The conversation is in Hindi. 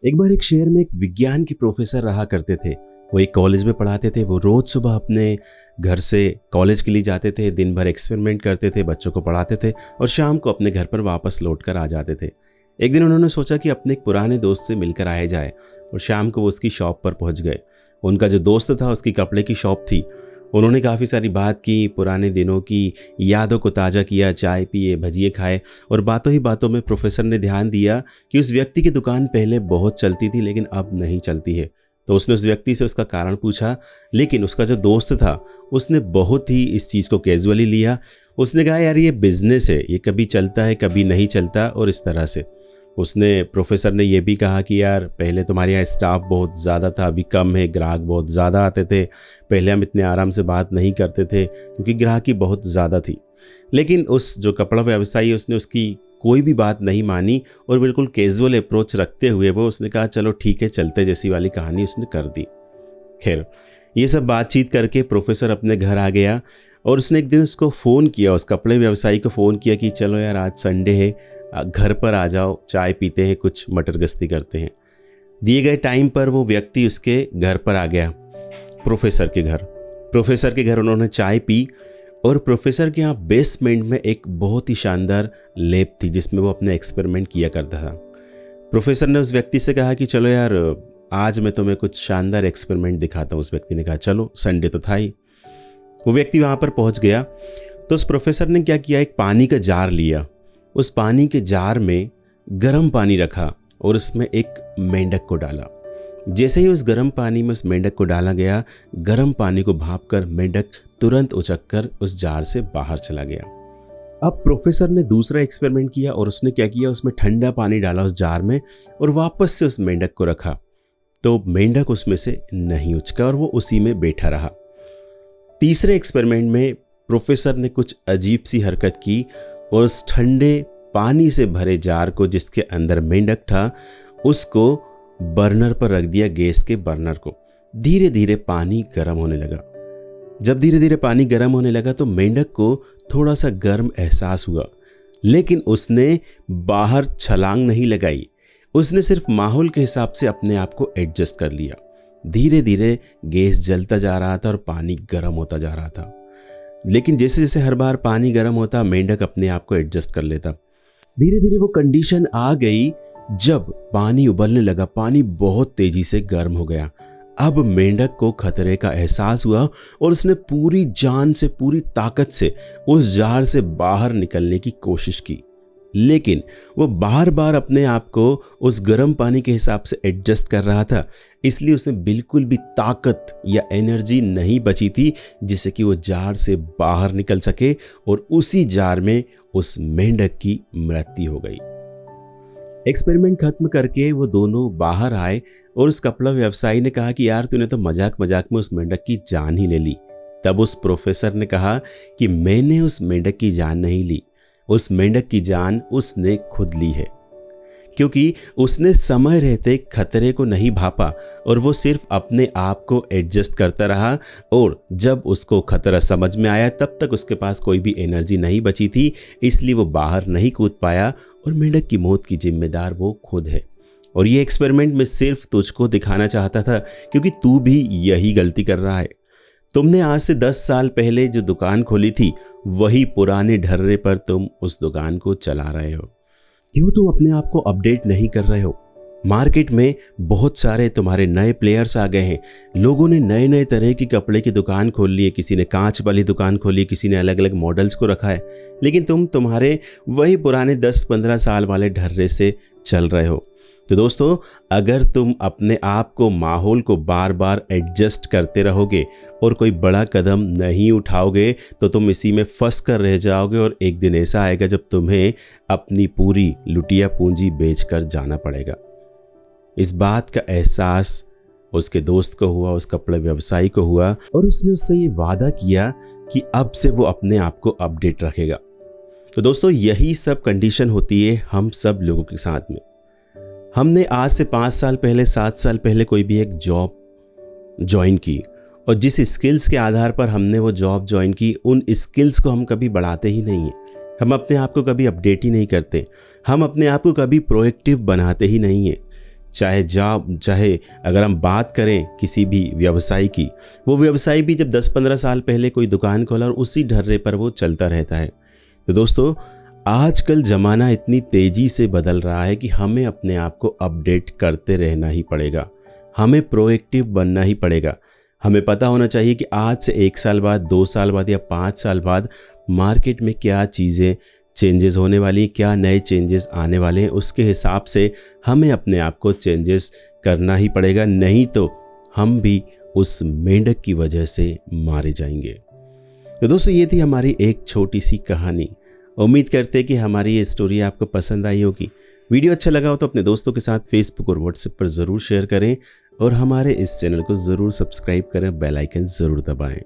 एक बार एक शहर में एक विज्ञान के प्रोफेसर रहा करते थे। वो एक कॉलेज में पढ़ाते थे। वो रोज सुबह अपने घर से कॉलेज के लिए जाते थे, दिन भर एक्सपेरिमेंट करते थे, बच्चों को पढ़ाते थे और शाम को अपने घर पर वापस लौट कर आ जाते थे। एक दिन उन्होंने सोचा कि अपने एक पुराने दोस्त से मिलकर आया जाए और शाम को वो उसकी शॉप पर पहुंच गए। उनका जो दोस्त था उसकी कपड़े की शॉप थी। उन्होंने काफ़ी सारी बात की, पुराने दिनों की यादों को ताज़ा किया, चाय पिए, भजिए खाए और बातों ही बातों में प्रोफेसर ने ध्यान दिया कि उस व्यक्ति की दुकान पहले बहुत चलती थी लेकिन अब नहीं चलती है। तो उसने उस व्यक्ति से उसका कारण पूछा, लेकिन उसका जो दोस्त था उसने बहुत ही इस चीज़ को कैजुअली लिया। उसने कहा, यार ये बिजनेस है, ये कभी चलता है कभी नहीं चलता, और इस तरह से प्रोफेसर ने ये भी कहा कि यार पहले तुम्हारे यहाँ स्टाफ बहुत ज़्यादा था, अभी कम है, ग्राहक बहुत ज़्यादा आते थे, पहले हम इतने आराम से बात नहीं करते थे क्योंकि ग्राहकी बहुत ज़्यादा थी। लेकिन उस जो कपड़ा व्यवसायी है उसने उसकी कोई भी बात नहीं मानी और बिल्कुल कैजुअल अप्रोच रखते हुए उसने कहा चलो ठीक है चलते, जैसी वाली कहानी उसने कर दी। खैर, ये सब बातचीत करके प्रोफेसर अपने घर आ गया और उसने एक दिन उसको फ़ोन किया, उस कपड़े व्यवसायी को फ़ोन किया कि चलो यार आज संडे है, घर पर आ जाओ, चाय पीते हैं, कुछ मटर गश्ती करते हैं। दिए गए टाइम पर वो व्यक्ति उसके घर पर आ गया, प्रोफेसर के घर उन्होंने चाय पी और प्रोफेसर के यहाँ बेसमेंट में एक बहुत ही शानदार लैब थी जिसमें वो अपने एक्सपेरिमेंट किया करता था। प्रोफेसर ने उस व्यक्ति से कहा कि चलो यार आज मैं तुम्हें कुछ शानदार एक्सपेरिमेंट दिखाता हूँ। उस व्यक्ति ने कहा चलो, संडे तो था ही। वो व्यक्ति वहाँ पर पहुँच गया तो उस प्रोफेसर ने क्या किया, एक पानी का जार लिया, उस पानी के जार में गर्म पानी रखा और उसमें एक मेंढक को डाला। जैसे ही उस गर्म पानी में उस मेंढक को डाला गया, गर्म पानी को भांपकर मेंढक तुरंत उचककर उस जार से बाहर चला गया। अब प्रोफेसर ने दूसरा एक्सपेरिमेंट किया और उसने क्या किया, उसमें ठंडा पानी डाला उस जार में और वापस से उस मेंढक को रखा, तो मेंढक उसमें से नहीं उचका और वो उसी में बैठा रहा। तीसरे एक्सपेरिमेंट में प्रोफेसर ने कुछ अजीब सी हरकत की और उस ठंडे पानी से भरे जार को, जिसके अंदर मेंढक था, उसको बर्नर पर रख दिया, गैस के बर्नर को। धीरे धीरे पानी गर्म होने लगा। जब धीरे धीरे पानी गर्म होने लगा तो मेंढक को थोड़ा सा गर्म एहसास हुआ, लेकिन उसने बाहर छलांग नहीं लगाई। उसने सिर्फ माहौल के हिसाब से अपने आप को एडजस्ट कर लिया। धीरे धीरे गैस जलता जा रहा था और पानी गर्म होता जा रहा था, लेकिन जैसे जैसे हर बार पानी गर्म होता मेंढक अपने आप को एडजस्ट कर लेता। धीरे धीरे वो कंडीशन आ गई जब पानी उबलने लगा, पानी बहुत तेजी से गर्म हो गया। अब मेंढक को खतरे का एहसास हुआ और उसने पूरी जान से, पूरी ताकत से उस जार से बाहर निकलने की कोशिश की, लेकिन वो बार बार अपने आप को उस गर्म पानी के हिसाब से एडजस्ट कर रहा था, इसलिए उसमें बिल्कुल भी ताकत या एनर्जी नहीं बची थी जिससे कि वो जार से बाहर निकल सके और उसी जार में उस मेंढक की मृत्यु हो गई। एक्सपेरिमेंट खत्म करके वो दोनों बाहर आए और उस कपड़ा व्यवसायी ने कहा कि यार तूने तो मजाक मजाक में उस मेंढक की जान ही ले ली। तब उस प्रोफेसर ने कहा कि मैंने उस मेंढक की जान नहीं ली, उस मेंढक की जान उसने खुद ली है, क्योंकि उसने समय रहते खतरे को नहीं भापा और वो सिर्फ अपने आप को एडजस्ट करता रहा, और जब उसको खतरा समझ में आया तब तक उसके पास कोई भी एनर्जी नहीं बची थी, इसलिए वो बाहर नहीं कूद पाया और मेंढक की मौत की जिम्मेदार वो खुद है। और ये एक्सपेरिमेंट मैं सिर्फ तुझको दिखाना चाहता था क्योंकि तू भी यही गलती कर रहा है। तुमने आज से 10 साल पहले जो दुकान खोली थी वही पुराने ढर्रे पर तुम उस दुकान को चला रहे हो। क्यों तुम अपने आप को अपडेट नहीं कर रहे हो? मार्केट में बहुत सारे तुम्हारे नए प्लेयर्स आ गए हैं। लोगों ने नए नए तरह की कपड़े की दुकान खोल ली है, किसी ने कांच वाली दुकान खोली, किसी ने अलग अलग मॉडल्स को रखा है, लेकिन तुम तुम्हारे वही पुराने 10-15 साल वाले ढर्रे से चल रहे हो। तो दोस्तों, अगर तुम अपने आप को, माहौल को बार बार एडजस्ट करते रहोगे और कोई बड़ा कदम नहीं उठाओगे तो तुम इसी में फंस कर रह जाओगे और एक दिन ऐसा आएगा जब तुम्हें अपनी पूरी लुटिया पूंजी बेचकर जाना पड़ेगा। इस बात का एहसास उसके दोस्त को हुआ, उस कपड़े व्यवसायी को हुआ, और उसने उससे ये वादा किया कि अब से वो अपने आप को अपडेट रखेगा। तो दोस्तों, यही सब कंडीशन होती है हम सब लोगों के साथ में। हमने आज से 5 साल पहले, 7 साल पहले कोई भी एक जॉब ज्वाइन की और जिस स्किल्स के आधार पर हमने वो जॉब ज्वाइन की, उन स्किल्स को हम कभी बढ़ाते ही नहीं हैं। हम अपने आप को कभी अपडेट ही नहीं करते, हम अपने आप को कभी प्रोएक्टिव बनाते ही नहीं हैं। चाहे अगर हम बात करें किसी भी व्यवसाय की, वो व्यवसाय भी जब 10-15 साल पहले कोई दुकान खोला और उसी ढर्रे पर वो चलता रहता है। तो दोस्तों, आजकल ज़माना इतनी तेज़ी से बदल रहा है कि हमें अपने आप को अपडेट करते रहना ही पड़ेगा, हमें प्रोएक्टिव बनना ही पड़ेगा। हमें पता होना चाहिए कि आज से 1 साल बाद, 2 साल बाद या 5 साल बाद मार्केट में क्या चीज़ें चेंजेस होने वाली, क्या नए चेंजेस आने वाले हैं। उसके हिसाब से हमें अपने आप को चेंजेस करना ही पड़ेगा, नहीं तो हम भी उस मेंढक की वजह से मारे जाएंगे। तो दोस्तों, ये थी हमारी एक छोटी सी कहानी। उम्मीद करते हैं कि हमारी ये स्टोरी आपको पसंद आई होगी। वीडियो अच्छा लगा हो तो अपने दोस्तों के साथ फेसबुक और व्हाट्सएप पर ज़रूर शेयर करें और हमारे इस चैनल को ज़रूर सब्सक्राइब करें, बेल आइकन ज़रूर दबाएं।